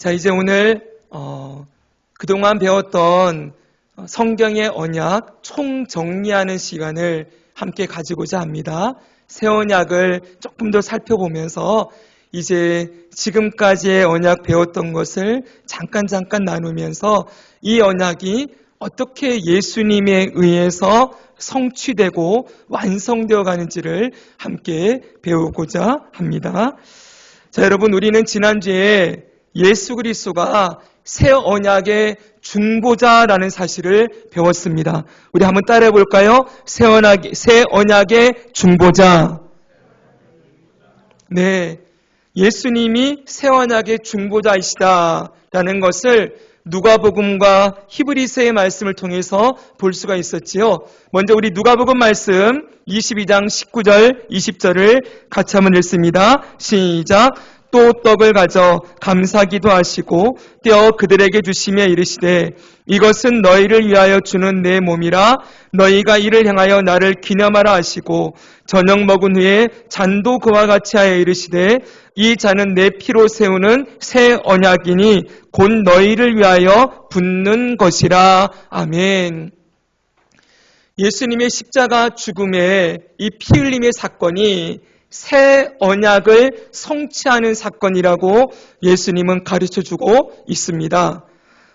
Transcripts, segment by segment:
자, 이제 오늘 그동안 배웠던 성경의 언약 총정리하는 시간을 함께 가지고자 합니다. 새 언약을 조금 더 살펴보면서 이제 지금까지의 언약 배웠던 것을 잠깐 나누면서 이 언약이 어떻게 예수님에 의해서 성취되고 완성되어 가는지를 함께 배우고자 합니다. 자, 여러분, 우리는 지난주에 예수 그리스도가 새 언약의 중보자라는 사실을 배웠습니다. 우리 한번 따라해 볼까요? 새 언약의 중보자. 네, 예수님이 새 언약의 중보자이시다라는 것을 누가복음과 히브리서의 말씀을 통해서 볼 수가 있었지요. 먼저 우리 누가복음 말씀 22장 19절 20절을 같이 한번 읽습니다. 시작. 또 떡을 가져 감사기도 하시고 떼어 그들에게 주시며 이르시되 이것은 너희를 위하여 주는 내 몸이라. 너희가 이를 향하여 나를 기념하라 하시고 저녁 먹은 후에 잔도 그와 같이 하여 이르시되 이 잔은 내 피로 세우는 새 언약이니 곧 너희를 위하여 붓는 것이라. 아멘. 예수님의 십자가 죽음의 이 피 흘림의 사건이 새 언약을 성취하는 사건이라고 예수님은 가르쳐주고 있습니다.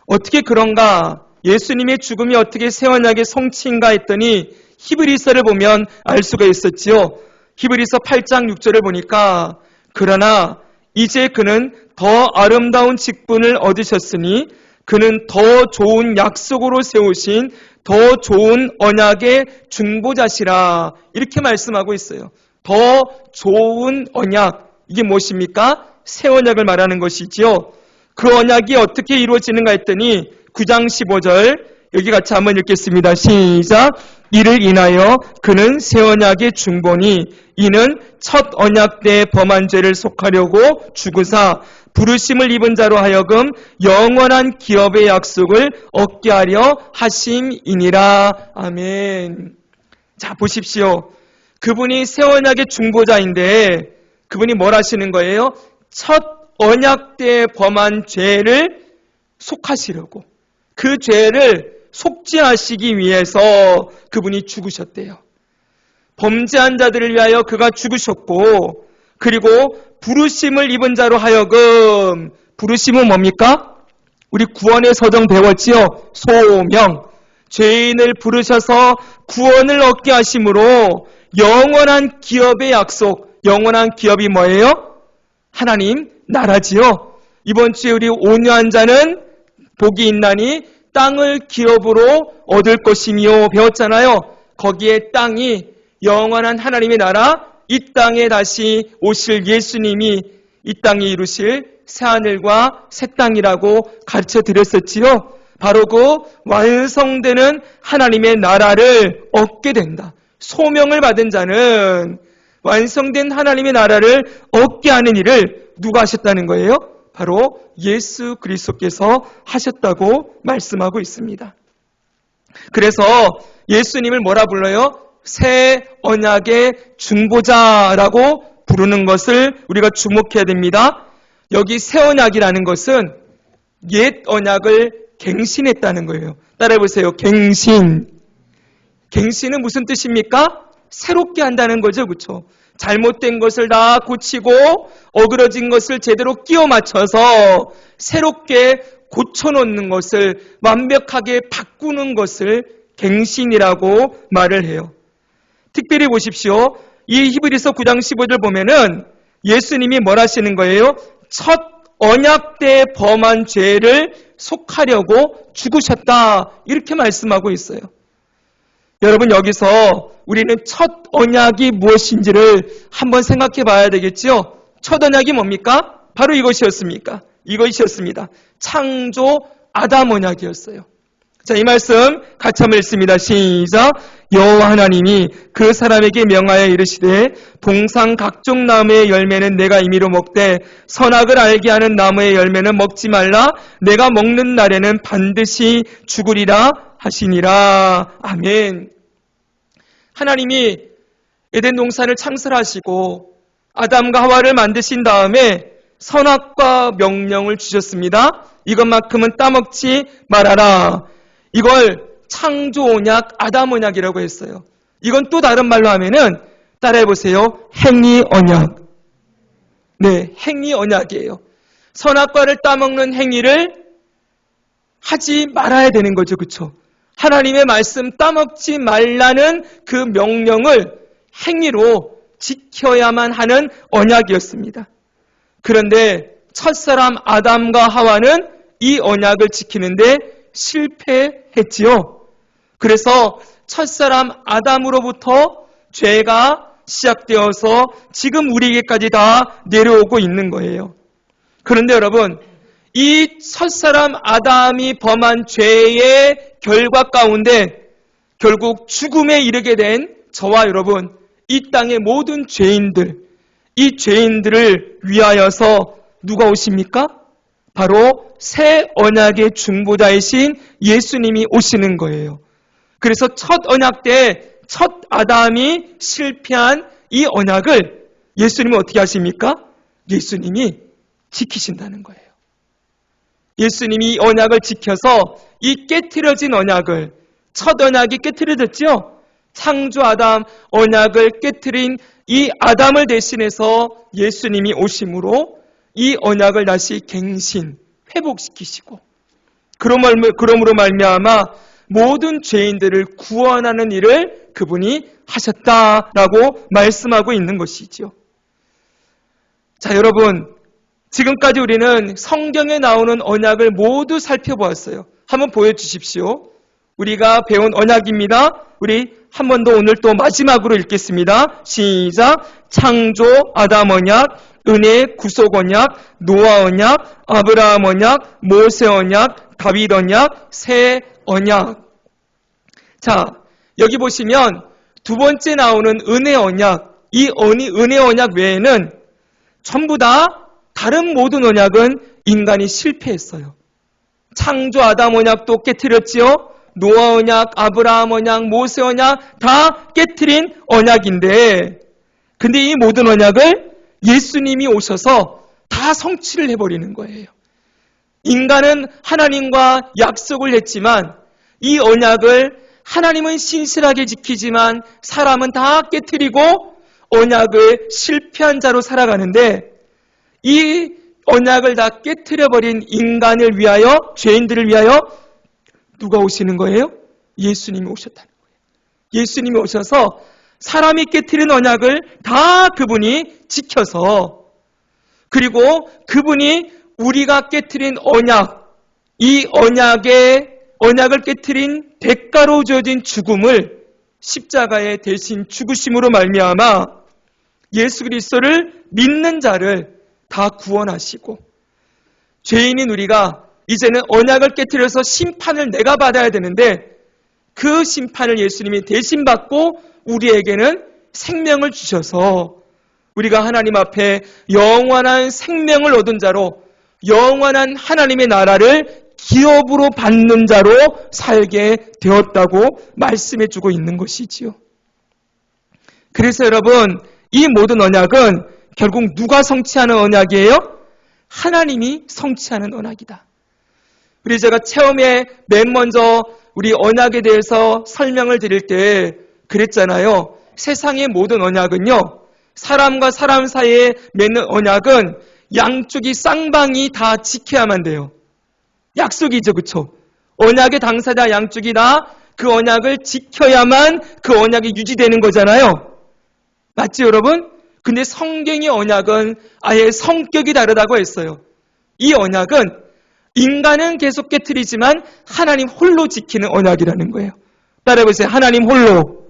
어떻게 그런가? 예수님의 죽음이 어떻게 새 언약의 성취인가 했더니 히브리서를 보면 알 수가 있었지요. 히브리서 8장 6절을 보니까 그러나 이제 그는 더 아름다운 직분을 얻으셨으니 그는 더 좋은 약속으로 세우신 더 좋은 언약의 중보자시라. 이렇게 말씀하고 있어요. 더 좋은 언약, 이게 무엇입니까? 새 언약을 말하는 것이지요. 그 언약이 어떻게 이루어지는가 했더니 9장 15절 여기 같이 한번 읽겠습니다. 시작. 이를 인하여 그는 새 언약의 중보니 이는 첫 언약 때 범한 죄를 속하려고 죽으사 부르심을 입은 자로 하여금 영원한 기업의 약속을 얻게 하려 하심이니라. 아멘. 자, 보십시오. 그분이 새 언약의 중보자인데 그분이 뭘 하시는 거예요? 첫 언약 때 범한 죄를 속하시려고, 그 죄를 속죄하시기 위해서 그분이 죽으셨대요. 범죄한 자들을 위하여 그가 죽으셨고, 그리고 부르심을 입은 자로 하여금, 부르심은 뭡니까? 우리 구원의 서정 배웠지요? 소명. 죄인을 부르셔서 구원을 얻게 하심으로 영원한 기업의 약속, 영원한 기업이 뭐예요? 하나님 나라지요. 이번 주에 우리 온유한 자는 복이 있나니 땅을 기업으로 얻을 것이며 배웠잖아요. 거기에 땅이 영원한 하나님의 나라, 이 땅에 다시 오실 예수님이 이 땅에 이루실 새하늘과 새 땅이라고 가르쳐 드렸었지요. 바로 그 완성되는 하나님의 나라를 얻게 된다. 소명을 받은 자는 완성된 하나님의 나라를 얻게 하는 일을 누가 하셨다는 거예요? 바로 예수 그리스도께서 하셨다고 말씀하고 있습니다. 그래서 예수님을 뭐라 불러요? 새 언약의 중보자라고 부르는 것을 우리가 주목해야 됩니다. 여기 새 언약이라는 것은 옛 언약을 갱신했다는 거예요. 따라해보세요. 갱신. 갱신은 무슨 뜻입니까? 새롭게 한다는 거죠. 그렇죠? 잘못된 것을 다 고치고 어그러진 것을 제대로 끼워 맞춰서 새롭게 고쳐놓는 것을, 완벽하게 바꾸는 것을 갱신이라고 말을 해요. 특별히 보십시오. 이 히브리서 9장 15절 보면은 예수님이 뭘 하시는 거예요? 첫 언약 때 범한 죄를 속하려고 죽으셨다. 이렇게 말씀하고 있어요. 여러분, 여기서 우리는 첫 언약이 무엇인지를 한번 생각해 봐야 되겠죠? 첫 언약이 뭡니까? 바로 이것이었습니다. 창조 아담 언약이었어요. 자, 이 말씀 같이 한번 읽습니다. 시작. 여호와 하나님이 그 사람에게 명하여 이르시되 동상 각종 나무의 열매는 내가 임의로 먹되 선악을 알게 하는 나무의 열매는 먹지 말라. 내가 먹는 날에는 반드시 죽으리라 하시니라. 아멘. 하나님이 에덴 동산을 창설하시고 아담과 하와를 만드신 다음에 선악과 명령을 주셨습니다. 이것만큼은 따먹지 말아라. 이걸 창조 언약, 아담 언약이라고 했어요. 이건 또 다른 말로 하면은 따라해보세요. 행위 언약. 네, 행위 언약이에요. 선악과를 따먹는 행위를 하지 말아야 되는 거죠. 그렇죠? 하나님의 말씀 따먹지 말라는 그 명령을 행위로 지켜야만 하는 언약이었습니다. 그런데 첫사람 아담과 하와는 이 언약을 지키는데 실패했지요. 그래서 첫사람 아담으로부터 죄가 시작되어서 지금 우리에게까지 다 내려오고 있는 거예요. 그런데 여러분, 이 첫사람 아담이 범한 죄의 결과 가운데 결국 죽음에 이르게 된 저와 여러분, 이 땅의 모든 죄인들, 이 죄인들을 위하여서 누가 오십니까? 바로 새 언약의 중보자이신 예수님이 오시는 거예요. 그래서 첫 언약 때 첫 아담이 실패한 이 언약을 예수님은 어떻게 하십니까? 예수님이 지키신다는 거예요. 예수님이 이 언약을 지켜서 이 깨트려진 언약을, 첫 언약이 깨트려졌죠? 창조 아담 언약을 깨트린 이 아담을 대신해서 예수님이 오심으로 이 언약을 다시 갱신, 회복시키시고 그러므로 말미암아 모든 죄인들을 구원하는 일을 그분이 하셨다라고 말씀하고 있는 것이죠. 자, 여러분, 지금까지 우리는 성경에 나오는 언약을 모두 살펴보았어요. 한번 보여주십시오. 우리가 배운 언약입니다. 우리 한 번 더 오늘 또 마지막으로 읽겠습니다. 시작. 창조 아담 언약, 은혜 구속 언약, 노아 언약, 아브라함 언약, 모세 언약, 다윗 언약, 새 언약. 자, 여기 보시면 두 번째 나오는 은혜 언약, 이 은혜 언약 외에는 전부 다 다른 모든 언약은 인간이 실패했어요. 창조 아담 언약도 깨트렸지요. 노아 언약, 아브라함 언약, 모세 언약 다 깨트린 언약인데, 근데 이 모든 언약을 예수님이 오셔서 다 성취를 해버리는 거예요. 인간은 하나님과 약속을 했지만 이 언약을 하나님은 신실하게 지키지만 사람은 다 깨트리고 언약을 실패한 자로 살아가는데, 이 언약을 다 깨트려버린 인간을 위하여, 죄인들을 위하여 누가 오시는 거예요? 예수님이 오셨다는 거예요. 예수님이 오셔서 사람이 깨트린 언약을 다 그분이 지켜서, 그리고 그분이 우리가 깨트린 언약, 이 언약을 깨트린 대가로 주어진 죽음을 십자가에 대신 죽으심으로 말미암아 예수 그리스도를 믿는 자를 다 구원하시고, 죄인인 우리가 이제는 언약을 깨트려서 심판을 내가 받아야 되는데 그 심판을 예수님이 대신 받고 우리에게는 생명을 주셔서 우리가 하나님 앞에 영원한 생명을 얻은 자로, 영원한 하나님의 나라를 기업으로 받는 자로 살게 되었다고 말씀해 주고 있는 것이지요. 그래서 여러분, 이 모든 언약은 결국 누가 성취하는 언약이에요? 하나님이 성취하는 언약이다. 우리 제가 처음에 맨 먼저 우리 언약에 대해서 설명을 드릴 때 그랬잖아요. 세상의 모든 언약은요, 사람과 사람 사이에 맺는 언약은 양쪽이 쌍방이 다 지켜야만 돼요. 약속이죠, 그렇죠? 언약의 당사자 양쪽이 다 그 언약을 지켜야만 그 언약이 유지되는 거잖아요. 맞지, 여러분? 근데 성경의 언약은 아예 성격이 다르다고 했어요. 이 언약은 인간은 계속 깨트리지만 하나님 홀로 지키는 언약이라는 거예요. 따라해보세요. 하나님 홀로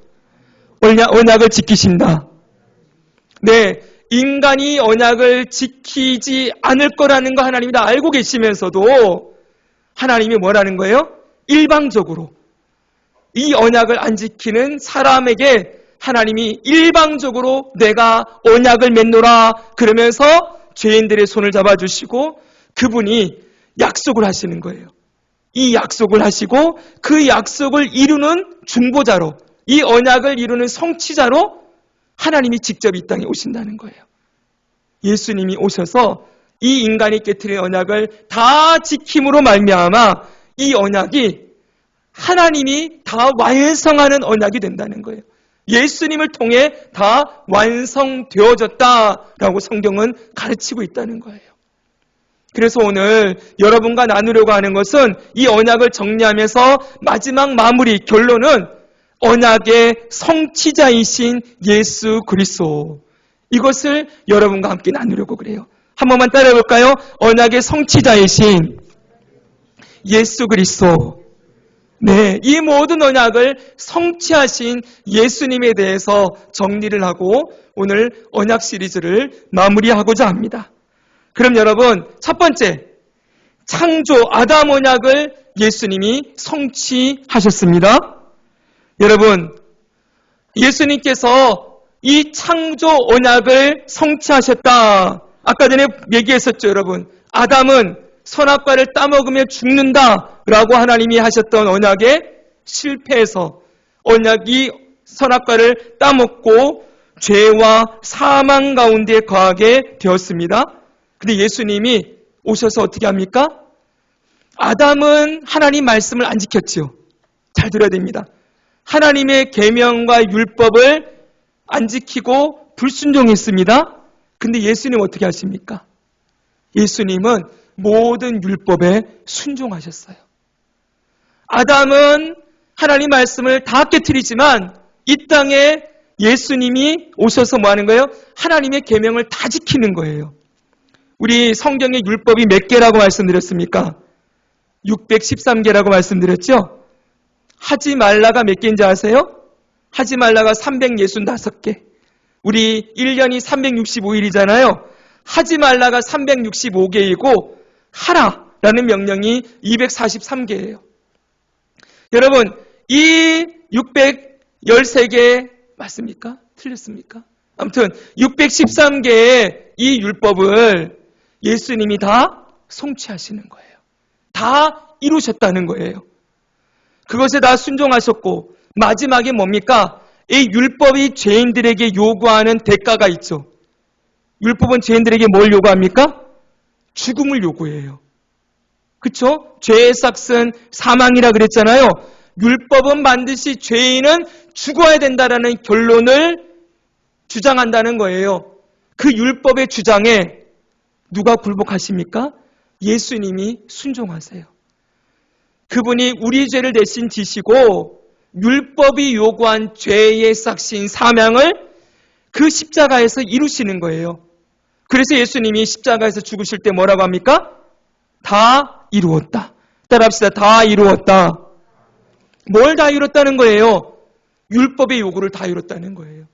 언약을 지키신다. 네, 인간이 언약을 지키지 않을 거라는 거 하나님이 다 알고 계시면서도 하나님이 뭐라는 거예요? 일방적으로 이 언약을 안 지키는 사람에게 하나님이 일방적으로 내가 언약을 맺노라 그러면서 죄인들의 손을 잡아주시고 그분이 약속을 하시는 거예요. 이 약속을 하시고 그 약속을 이루는 중보자로, 이 언약을 이루는 성취자로 하나님이 직접 이 땅에 오신다는 거예요. 예수님이 오셔서 이 인간이 깨트린 언약을 다 지킴으로 말미암아 이 언약이 하나님이 다 완성하는 언약이 된다는 거예요. 예수님을 통해 다 완성되어졌다라고 성경은 가르치고 있다는 거예요. 그래서 오늘 여러분과 나누려고 하는 것은 이 언약을 정리하면서 마지막 마무리 결론은 언약의 성취자이신 예수 그리스도, 이것을 여러분과 함께 나누려고 그래요. 한 번만 따라해 볼까요? 언약의 성취자이신 예수 그리스도. 네, 이 모든 언약을 성취하신 예수님에 대해서 정리를 하고 오늘 언약 시리즈를 마무리하고자 합니다. 그럼 여러분, 첫 번째, 창조 아담 언약을 예수님이 성취하셨습니다. 여러분, 예수님께서 이 창조 언약을 성취하셨다. 아까 전에 얘기했었죠, 여러분. 아담은 선악과를 따먹으며 죽는다라고 하나님이 하셨던 언약에 실패해서 언약이 선악과를 따먹고 죄와 사망 가운데 거하게 되었습니다. 근데 예수님이 오셔서 어떻게 합니까? 아담은 하나님 말씀을 안 지켰지요. 잘 들어야 됩니다. 하나님의 계명과 율법을 안 지키고 불순종했습니다. 근데 예수님 어떻게 하십니까? 예수님은 모든 율법에 순종하셨어요. 아담은 하나님 말씀을 다 깨트리지만 이 땅에 예수님이 오셔서 뭐 하는 거예요? 하나님의 계명을 다 지키는 거예요. 우리 성경의 율법이 몇 개라고 말씀드렸습니까? 613개라고 말씀드렸죠? 하지 말라가 몇 개인지 아세요? 하지 말라가 365개. 우리 1년이 365일이잖아요. 하지 말라가 365개이고 하라라는 명령이 243개예요. 여러분, 이 613개 맞습니까? 틀렸습니까? 아무튼 613개의 이 율법을 예수님이 다 성취하시는 거예요. 다 이루셨다는 거예요. 그것에 다 순종하셨고 마지막에 뭡니까? 이 율법이 죄인들에게 요구하는 대가가 있죠. 율법은 죄인들에게 뭘 요구합니까? 죽음을 요구해요. 그쵸? 죄의 삭은 사망이라 그랬잖아요. 율법은 반드시 죄인은 죽어야 된다라는 결론을 주장한다는 거예요. 그 율법의 주장에 누가 굴복하십니까? 예수님이 순종하세요. 그분이 우리 죄를 대신 지시고 율법이 요구한 죄의 삭신 사명을 그 십자가에서 이루시는 거예요. 그래서 예수님이 십자가에서 죽으실 때 뭐라고 합니까? 다 이루었다. 따라합시다. 다 이루었다. 뭘 다 이뤘다는 거예요? 율법의 요구를 다 이뤘다는 거예요.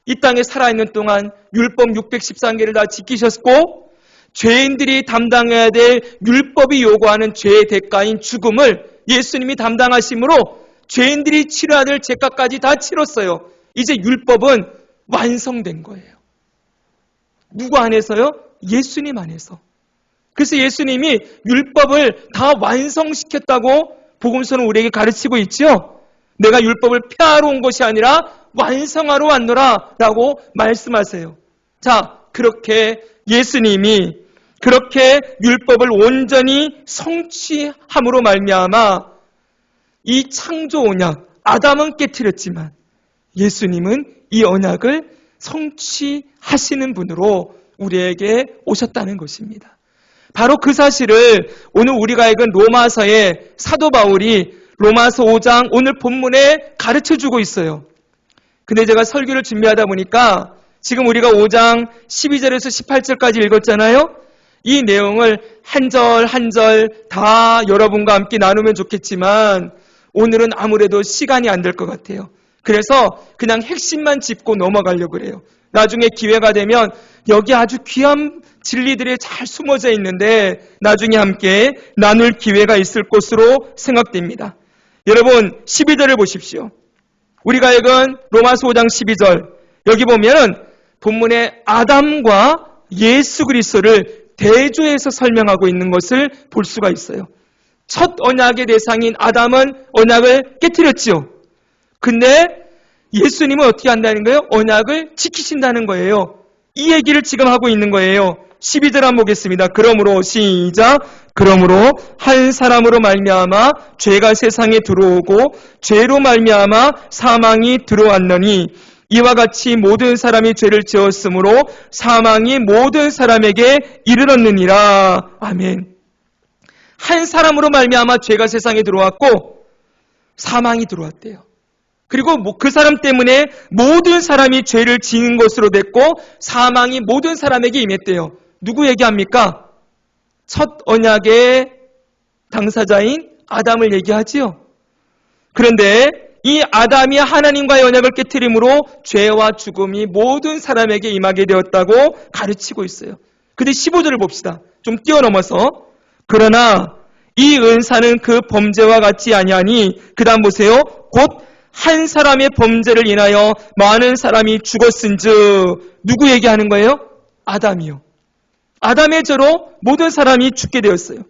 이 땅에 살아있는 동안 율법 613개를 다 지키셨고 죄인들이 담당해야 될 율법이 요구하는 죄의 대가인 죽음을 예수님이 담당하심으로 죄인들이 치러야 될 죄값까지 다 치렀어요. 이제 율법은 완성된 거예요. 누구 안에서요? 예수님 안에서. 그래서 예수님이 율법을 다 완성시켰다고 복음서는 우리에게 가르치고 있죠. 내가 율법을 폐하러 온 것이 아니라 완성하러 왔노라 라고 말씀하세요. 자, 그렇게 예수님이 그렇게 율법을 온전히 성취함으로 말미암아 이 창조 언약, 아담은 깨트렸지만 예수님은 이 언약을 성취하시는 분으로 우리에게 오셨다는 것입니다. 바로 그 사실을 오늘 우리가 읽은 로마서의 사도 바울이 로마서 5장 오늘 본문에 가르쳐주고 있어요. 근데 제가 설교를 준비하다 보니까 지금 우리가 5장 12절에서 18절까지 읽었잖아요. 이 내용을 한 절 한 절 다 여러분과 함께 나누면 좋겠지만 오늘은 아무래도 시간이 안 될 것 같아요. 그래서 그냥 핵심만 짚고 넘어가려고 그래요. 나중에 기회가 되면 여기 아주 귀한 진리들이 잘 숨어져 있는데 나중에 함께 나눌 기회가 있을 것으로 생각됩니다. 여러분 12절을 보십시오. 우리가 읽은 로마서 5장 12절 여기 보면 본문에 아담과 예수 그리스도를 대조해서 설명하고 있는 것을 볼 수가 있어요. 첫 언약의 대상인 아담은 언약을 깨트렸지요. 근데 예수님은 어떻게 한다는 거예요? 언약을 지키신다는 거예요. 이 얘기를 지금 하고 있는 거예요. 12절 한번 보겠습니다. 그러므로 시작. 그러므로 한 사람으로 말미암아 죄가 세상에 들어오고 죄로 말미암아 사망이 들어왔느니 이와 같이 모든 사람이 죄를 지었으므로 사망이 모든 사람에게 이르렀느니라. 아멘. 한 사람으로 말미암아 죄가 세상에 들어왔고 사망이 들어왔대요. 그리고 그 사람 때문에 모든 사람이 죄를 지은 것으로 됐고 사망이 모든 사람에게 임했대요. 누구 얘기합니까? 첫 언약의 당사자인 아담을 얘기하지요. 그런데 이 아담이 하나님과의 언약을 깨트림으로 죄와 죽음이 모든 사람에게 임하게 되었다고 가르치고 있어요. 근데 15절을 봅시다. 좀 뛰어넘어서. 그러나 이 은사는 그 범죄와 같지 아니하니 그 다음 보세요. 곧 한 사람의 범죄를 인하여 많은 사람이 죽었은즉 누구 얘기하는 거예요? 아담이요. 아담의 죄로 모든 사람이 죽게 되었어요.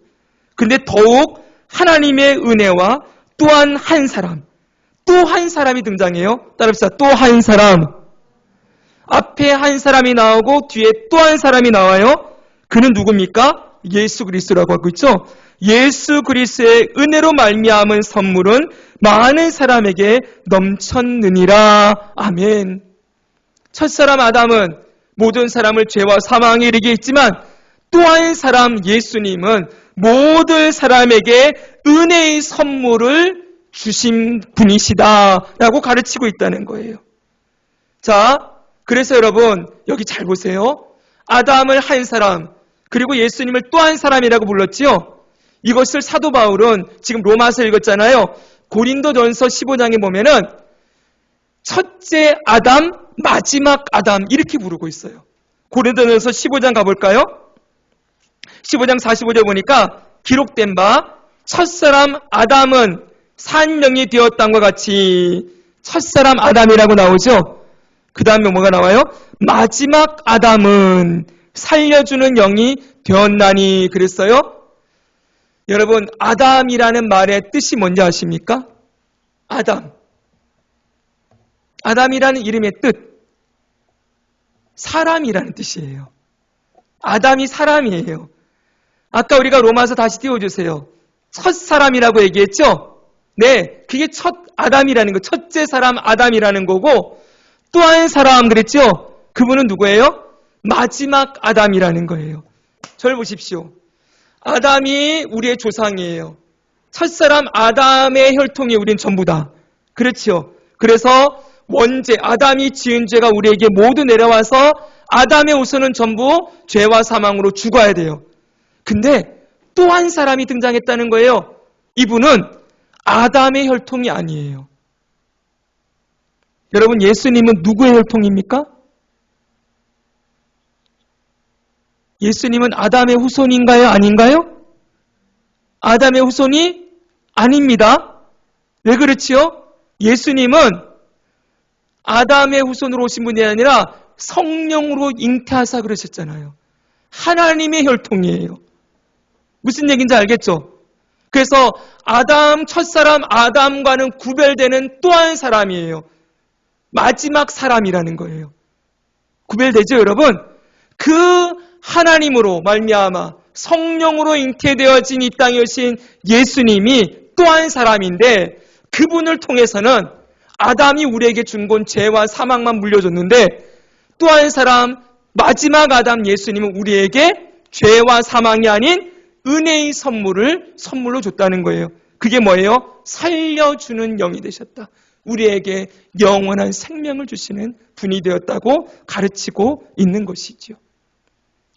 근데 더욱 하나님의 은혜와 또한 한 사람, 또 한 사람이 등장해요. 따라합시다. 또 한 사람. 앞에 한 사람이 나오고 뒤에 또 한 사람이 나와요. 그는 누굽니까? 예수 그리스도라고 하고 있죠. 예수 그리스도의 은혜로 말미암은 선물은 많은 사람에게 넘쳤느니라. 아멘. 첫사람 아담은 모든 사람을 죄와 사망에 이르게 했지만 또 한 사람 예수님은 모든 사람에게 은혜의 선물을 주신 분이시다라고 가르치고 있다는 거예요. 자, 그래서 여러분 여기 잘 보세요. 아담을 한 사람 그리고 예수님을 또 한 사람이라고 불렀지요. 이것을 사도 바울은 지금 로마서 읽었잖아요. 고린도전서 15장에 보면은 첫째 아담, 마지막 아담 이렇게 부르고 있어요. 고린도전서 15장 가볼까요? 15장 45절 보니까 기록된 바 첫사람 아담은 산명이 되었다는 것 같이 첫사람 아담이라고 나오죠. 그 다음에 뭐가 나와요? 마지막 아담은 살려주는 영이 되었나니 그랬어요. 여러분 아담이라는 말의 뜻이 뭔지 아십니까? 아담. 아담이라는 이름의 뜻. 사람이라는 뜻이에요. 아담이 사람이에요. 아까 우리가 로마서 다시 띄워주세요. 첫 사람이라고 얘기했죠? 네, 그게 첫 아담이라는 거, 첫째 사람 아담이라는 거고 또 한 사람 그랬죠? 그분은 누구예요? 마지막 아담이라는 거예요. 저를 보십시오. 아담이 우리의 조상이에요. 첫사람 아담의 혈통이 우린 전부다. 그렇죠? 그래서 원죄, 아담이 지은 죄가 우리에게 모두 내려와서 아담의 후손은 전부 죄와 사망으로 죽어야 돼요. 근데 또 한 사람이 등장했다는 거예요. 이분은 아담의 혈통이 아니에요. 여러분 예수님은 누구의 혈통입니까? 예수님은 아담의 후손인가요? 아닌가요? 아담의 후손이 아닙니다. 왜 그렇지요? 예수님은 아담의 후손으로 오신 분이 아니라 성령으로 잉태하사 그러셨잖아요. 하나님의 혈통이에요. 무슨 얘기인지 알겠죠? 그래서 아담, 첫사람 아담과는 구별되는 또 한 사람이에요. 마지막 사람이라는 거예요. 구별되죠, 여러분? 그 하나님으로 말미암아 성령으로 잉태되어진 이 땅에 오신 예수님이 또 한 사람인데 그분을 통해서는 아담이 우리에게 준 건 죄와 사망만 물려줬는데 또 한 사람 마지막 아담 예수님은 우리에게 죄와 사망이 아닌 은혜의 선물로 줬다는 거예요. 그게 뭐예요? 살려주는 영이 되셨다. 우리에게 영원한 생명을 주시는 분이 되었다고 가르치고 있는 것이지요.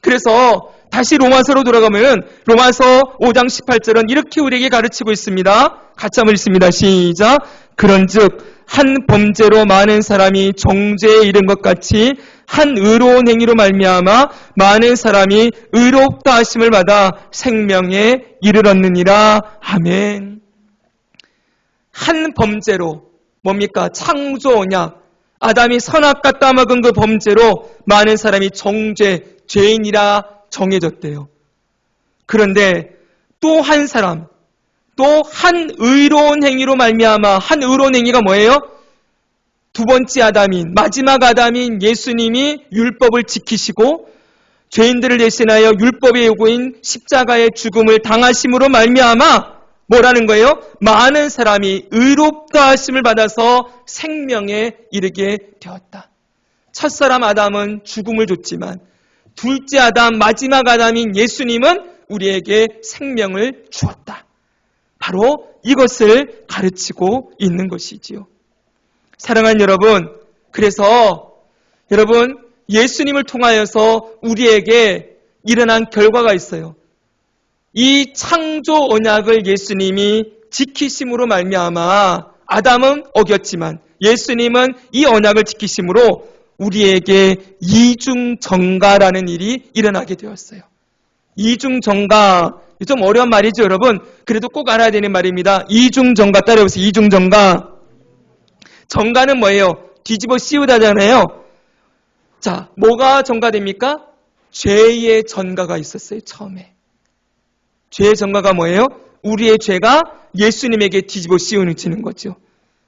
그래서 다시 로마서로 돌아가면 로마서 5장 18절은 이렇게 우리에게 가르치고 있습니다. 같이 한번 읽습니다. 시작. 그런즉 한 범죄로 많은 사람이 정죄에 이른 것 같이 한 의로운 행위로 말미암아 많은 사람이 의롭다 하심을 받아 생명에 이르렀느니라. 아멘. 한 범죄로 뭡니까? 창조 언약. 아담이 선악과 따먹은 그 범죄로 많은 사람이 정죄, 죄인이라 정해졌대요. 그런데 또 한 사람, 또 한 의로운 행위로 말미암아 한 의로운 행위가 뭐예요? 두 번째 아담인, 마지막 아담인 예수님이 율법을 지키시고 죄인들을 대신하여 율법의 요구인 십자가의 죽음을 당하심으로 말미암아 뭐라는 거예요? 많은 사람이 의롭다 하심을 받아서 생명에 이르게 되었다. 첫사람 아담은 죽음을 줬지만 둘째 아담, 마지막 아담인 예수님은 우리에게 생명을 주었다. 바로 이것을 가르치고 있는 것이지요. 사랑하는 여러분, 그래서 여러분 예수님을 통하여서 우리에게 일어난 결과가 있어요. 이 창조 언약을 예수님이 지키심으로 말미암아 아담은 어겼지만 예수님은 이 언약을 지키심으로 우리에게 이중정가라는 일이 일어나게 되었어요. 이중정가, 좀 어려운 말이죠 여러분. 그래도 꼭 알아야 되는 말입니다. 이중정가, 따라해보세요. 이중정가. 정가는 뭐예요? 뒤집어 씌우다잖아요. 자, 뭐가 전가됩니까? 죄의 전가가 있었어요, 처음에. 죄의 전가가 뭐예요? 우리의 죄가 예수님에게 뒤집어 씌우는 거죠.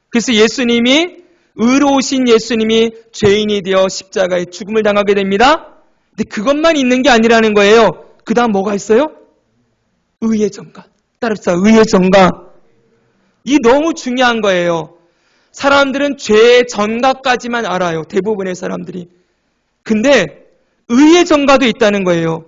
그래서 예수님이, 의로우신 예수님이 죄인이 되어 십자가에 죽음을 당하게 됩니다. 근데 그것만 있는 게 아니라는 거예요. 그 다음 뭐가 있어요? 의의 전가. 따라합시다. 의의 전가. 이 너무 중요한 거예요. 사람들은 죄의 전가까지만 알아요. 대부분의 사람들이. 근데 의의 전가도 있다는 거예요.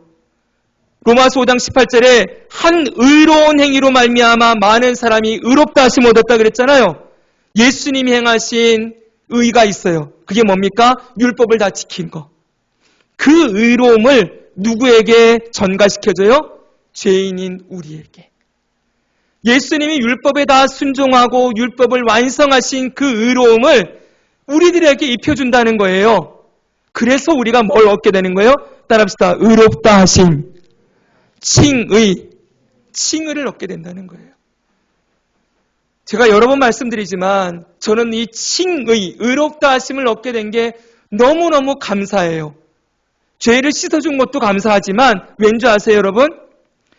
로마서 5장 18절에 한 의로운 행위로 말미암아 많은 사람이 의롭다 하심 얻었다 그랬잖아요. 예수님이 행하신 의가 있어요. 그게 뭡니까? 율법을 다 지킨 거. 그 의로움을 누구에게 전가시켜줘요? 죄인인 우리에게. 예수님이 율법에 다 순종하고 율법을 완성하신 그 의로움을 우리들에게 입혀준다는 거예요. 그래서 우리가 뭘 얻게 되는 거예요? 따라합시다. 의롭다 하심. 칭의. 칭의를 얻게 된다는 거예요. 제가 여러 번 말씀드리지만 저는 이 칭의, 의롭다 하심을 얻게 된 게 너무너무 감사해요. 죄를 씻어준 것도 감사하지만 왠지 아세요 여러분?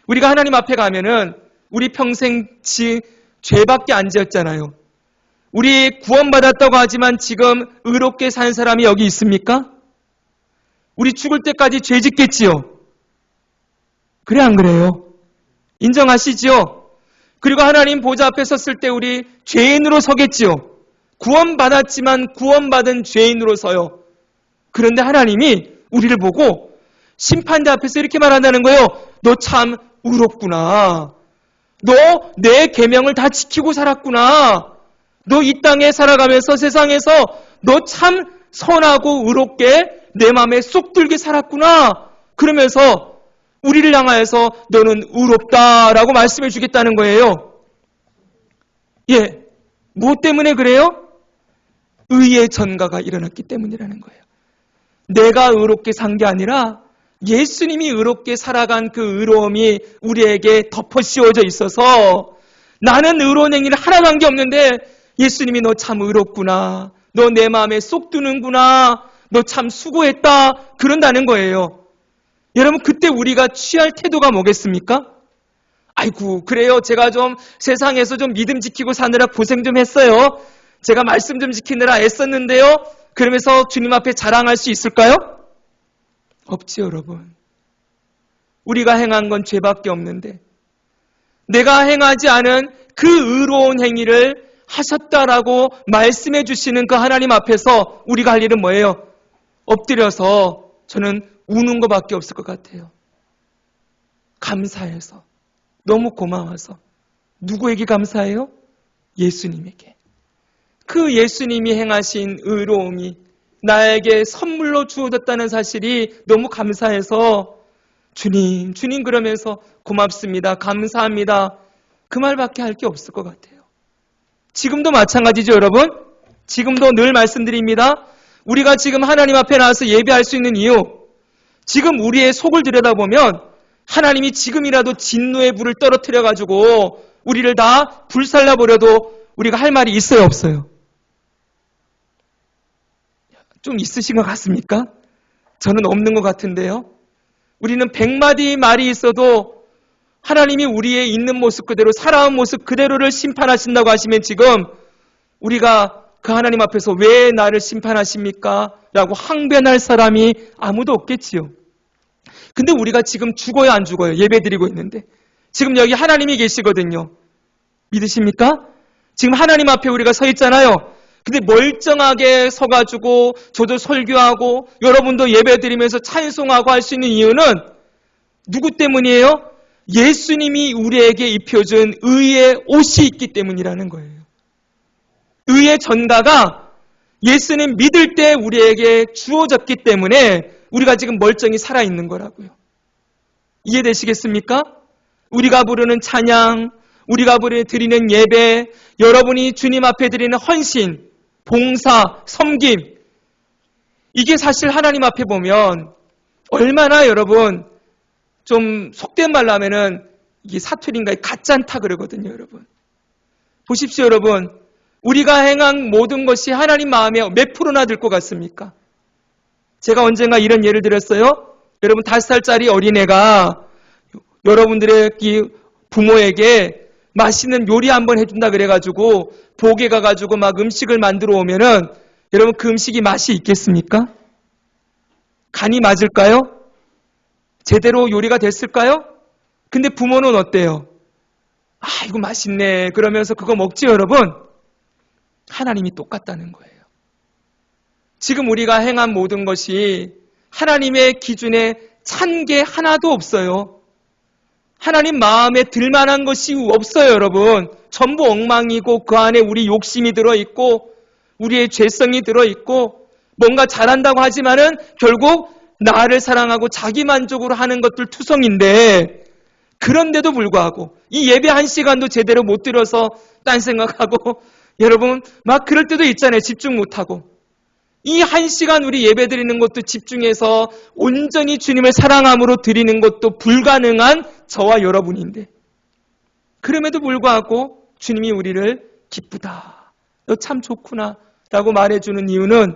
우리가 하나님 앞에 가면은 우리 평생 죄밖에 안 지었잖아요. 우리 구원받았다고 하지만 지금 의롭게 산 사람이 여기 있습니까? 우리 죽을 때까지 죄 짓겠지요? 그래 안 그래요? 인정하시지요? 그리고 하나님 보좌 앞에 섰을 때 우리 죄인으로 서겠지요? 구원받았지만 구원받은 죄인으로 서요. 그런데 하나님이 우리를 보고 심판대 앞에서 이렇게 말한다는 거예요. 너 참 의롭구나. 너 내 계명을 다 지키고 살았구나. 너 이 땅에 살아가면서 세상에서 너 참 선하고 의롭게 내 마음에 쏙 들게 살았구나. 그러면서 우리를 향하여서 너는 의롭다라고 말씀해 주겠다는 거예요. 예, 무엇 때문에 그래요? 의의 전가가 일어났기 때문이라는 거예요. 내가 의롭게 산 게 아니라 예수님이 의롭게 살아간 그 의로움이 우리에게 덮어 씌워져 있어서 나는 의로운 행위를 하나도 한 게 없는데 예수님이 너 참 의롭구나. 너 내 마음에 쏙 드는구나. 너 참 수고했다. 그런다는 거예요. 여러분 그때 우리가 취할 태도가 뭐겠습니까? 아이고 그래요. 제가 좀 세상에서 좀 믿음 지키고 사느라 고생 좀 했어요. 제가 말씀 좀 지키느라 애썼는데요. 그러면서 주님 앞에 자랑할 수 있을까요? 없지요 여러분. 우리가 행한 건 죄밖에 없는데 내가 행하지 않은 그 의로운 행위를 하셨다라고 말씀해 주시는 그 하나님 앞에서 우리가 할 일은 뭐예요? 엎드려서 저는 우는 것밖에 없을 것 같아요. 감사해서. 너무 고마워서. 누구에게 감사해요? 예수님에게. 그 예수님이 행하신 의로움이 나에게 선물로 주어졌다는 사실이 너무 감사해서 주님 그러면서 고맙습니다. 감사합니다. 그 말밖에 할 게 없을 것 같아요. 지금도 마찬가지죠 여러분. 지금도 늘 말씀드립니다. 우리가 지금 하나님 앞에 나와서 예배할 수 있는 이유, 지금 우리의 속을 들여다보면 하나님이 지금이라도 진노의 불을 떨어뜨려가지고 우리를 다 불살라버려도 우리가 할 말이 있어요 없어요? 좀 있으신 것 같습니까? 저는 없는 것 같은데요. 우리는 100마디 말이 있어도 하나님이 우리의 있는 모습 그대로 살아온 모습 그대로를 심판하신다고 하시면 지금 우리가 그 하나님 앞에서 왜 나를 심판하십니까? 라고 항변할 사람이 아무도 없겠지요. 근데 우리가 지금 죽어요, 안 죽어요? 예배 드리고 있는데. 지금 여기 하나님이 계시거든요. 믿으십니까? 지금 하나님 앞에 우리가 서 있잖아요. 근데 멀쩡하게 서가지고 저도 설교하고 여러분도 예배 드리면서 찬송하고 할 수 있는 이유는 누구 때문이에요? 예수님이 우리에게 입혀준 의의 옷이 있기 때문이라는 거예요. 의의 전가가 예수님 믿을 때 우리에게 주어졌기 때문에 우리가 지금 멀쩡히 살아있는 거라고요. 이해되시겠습니까? 우리가 부르는 찬양, 우리가 드리는 예배, 여러분이 주님 앞에 드리는 헌신, 봉사, 섬김, 이게 사실 하나님 앞에 보면 얼마나 여러분 좀 속된 말로 하면은 이게 사투리인가요? 가짠타 그러거든요, 여러분. 보십시오, 여러분. 우리가 행한 모든 것이 하나님 마음에 몇 프로나 들 것 같습니까? 제가 언젠가 이런 예를 들었어요. 여러분 5살짜리 어린애가 여러분들의 부모에게 맛있는 요리 한번 해준다 그래가지고 복에 가가지고 막 음식을 만들어 오면은 여러분 그 음식이 맛이 있겠습니까? 간이 맞을까요? 제대로 요리가 됐을까요? 근데 부모는 어때요? 아, 이거 맛있네. 그러면서 그거 먹지, 여러분? 하나님이 똑같다는 거예요. 지금 우리가 행한 모든 것이 하나님의 기준에 찬 게 하나도 없어요. 하나님 마음에 들만한 것이 없어요, 여러분. 전부 엉망이고 그 안에 우리 욕심이 들어있고 우리의 죄성이 들어있고 뭔가 잘한다고 하지만은 결국 나를 사랑하고 자기 만족으로 하는 것들 투성인데 그런데도 불구하고 이 예배 1시간도 제대로 못 들어서 딴 생각하고 여러분 막 그럴 때도 있잖아요. 집중 못하고. 이 1시간 우리 예배 드리는 것도 집중해서 온전히 주님을 사랑함으로 드리는 것도 불가능한 저와 여러분인데 그럼에도 불구하고 주님이 우리를 기쁘다. 너 참 좋구나 라고 말해주는 이유는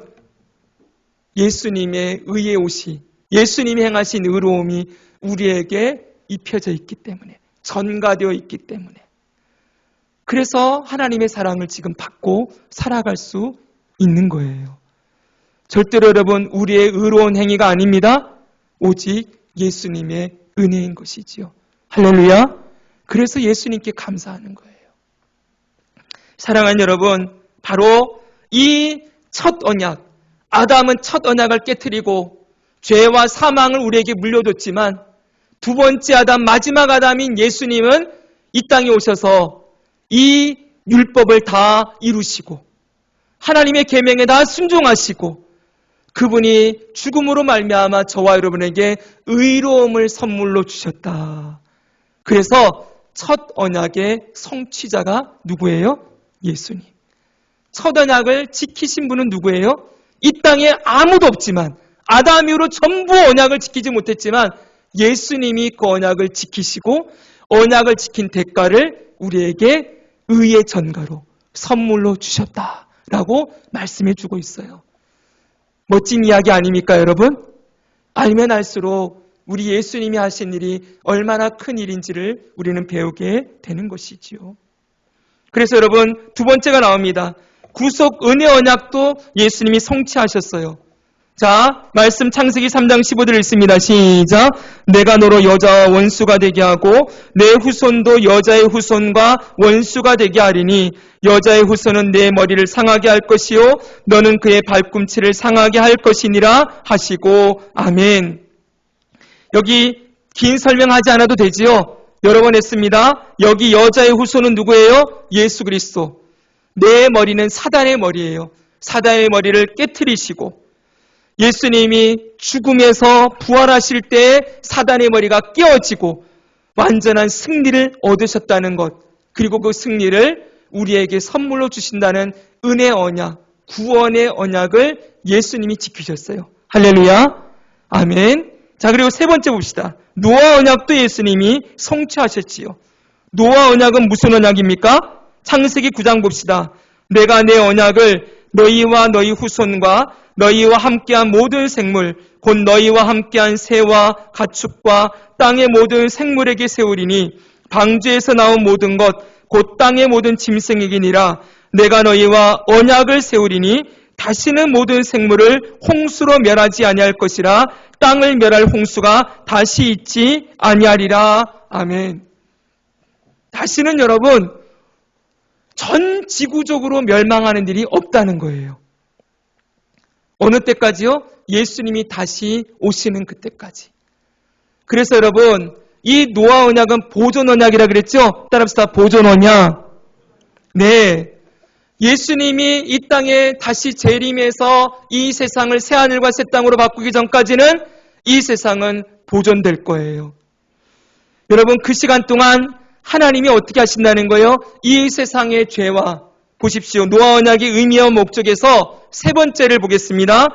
예수님의 의의 옷이 예수님이 행하신 의로움이 우리에게 입혀져 있기 때문에 전가되어 있기 때문에 그래서 하나님의 사랑을 지금 받고 살아갈 수 있는 거예요. 절대로 여러분 우리의 의로운 행위가 아닙니다. 오직 예수님의 은혜인 것이지요. 할렐루야. 그래서 예수님께 감사하는 거예요. 사랑하는 여러분, 바로 이 첫 언약, 아담은 첫 언약을 깨트리고 죄와 사망을 우리에게 물려줬지만 두 번째 아담, 마지막 아담인 예수님은 이 땅에 오셔서 이 율법을 다 이루시고 하나님의 계명에 다 순종하시고 그분이 죽음으로 말미암아 저와 여러분에게 의로움을 선물로 주셨다. 그래서 첫 언약의 성취자가 누구예요? 예수님. 첫 언약을 지키신 분은 누구예요? 이 땅에 아무도 없지만 아담 이후로 전부 언약을 지키지 못했지만 예수님이 그 언약을 지키시고 언약을 지킨 대가를 우리에게 의의 전가로 선물로 주셨다라고 말씀해 주고 있어요. 멋진 이야기 아닙니까, 여러분? 알면 알수록 우리 예수님이 하신 일이 얼마나 큰 일인지를 우리는 배우게 되는 것이지요. 그래서 여러분, 두 번째가 나옵니다. 구속 은혜 언약도 예수님이 성취하셨어요. 자, 말씀 창세기 3장 15절 읽습니다. 시작. 내가 너로 여자와 원수가 되게 하고 내 후손도 여자의 후손과 원수가 되게 하리니 여자의 후손은 내 머리를 상하게 할 것이요 너는 그의 발꿈치를 상하게 할 것이니라 하시고 아멘. 여기 긴 설명하지 않아도 되지요. 여러 번 했습니다. 여기 여자의 후손은 누구예요? 예수 그리스도. 내 머리는 사단의 머리예요. 사단의 머리를 깨트리시고 예수님이 죽음에서 부활하실 때 사단의 머리가 깨어지고 완전한 승리를 얻으셨다는 것, 그리고 그 승리를 우리에게 선물로 주신다는 은혜 언약, 구원의 언약을 예수님이 지키셨어요. 할렐루야. 아멘. 자, 그리고 세 번째 봅시다. 노아 언약도 예수님이 성취하셨지요. 노아 언약은 무슨 언약입니까? 창세기 9장 봅시다. 내가 내 언약을 너희와 너희 후손과 너희와 함께한 모든 생물 곧 너희와 함께한 새와 가축과 땅의 모든 생물에게 세우리니 방주에서 나온 모든 것 곧 땅의 모든 짐승에게니라. 내가 너희와 언약을 세우리니 다시는 모든 생물을 홍수로 멸하지 아니할 것이라 땅을 멸할 홍수가 다시 있지 아니하리라. 아멘. 다시는 여러분 전 지구적으로 멸망하는 일이 없다는 거예요. 어느 때까지요? 예수님이 다시 오시는 그때까지. 그래서 여러분 이 노아 언약은 보존 언약이라 그랬죠? 따라합시다. 보존 언약. 네. 예수님이 이 땅에 다시 재림해서 이 세상을 새하늘과 새 땅으로 바꾸기 전까지는 이 세상은 보존될 거예요. 여러분 그 시간 동안 하나님이 어떻게 하신다는 거예요? 이 세상의 죄와 보십시오. 노아 언약의 의미와 목적에서 세 번째를 보겠습니다.